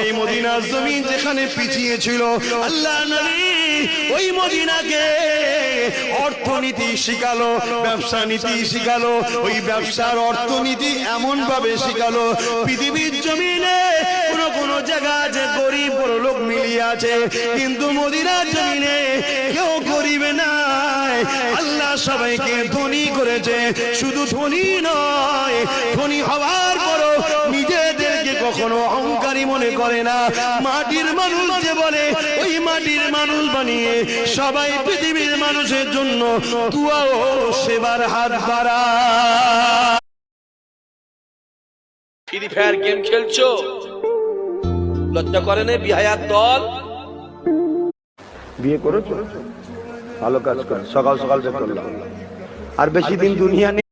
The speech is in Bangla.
এই মদিনার জমিন যেখানে পিছিয়ে ছিল, আল্লাহ নবী ওই মদিনাকে অর্থনীতি শিখালো, ব্যবসা নীতি শিখালো। ওই ব্যবসার অর্থনীতি এমন ভাবে শিখালো, পৃথিবীর জমিনে কোন জায়গা আছে গরিব বড় লোক মিলিয়ে আছে, কিন্তু মদিনার জমিনে কেউ গরিব নাই। আল্লাহ সবাইকে ধনী করেছে। শুধু ধনী নয়, ধনী হওয়ার পরও নিজেদেরকে কখনো অহংকারী মনে করে না। মাটির মানুষ যে বলে, ওই মাটির মানুষ বানিয়ে সবাই পৃথিবীর মানুষের জন্য দুয়া ও সেবার হাত বাড়ায়। ফ্রি ফায়ার গেম খেলছো, লজ্জা করে না বিহায়াত দল? বিয়ে করেছো, ভালো কাজ করে, সকাল সকাল যে করলাম। আর বেশি দিন দুনিয়া নেই।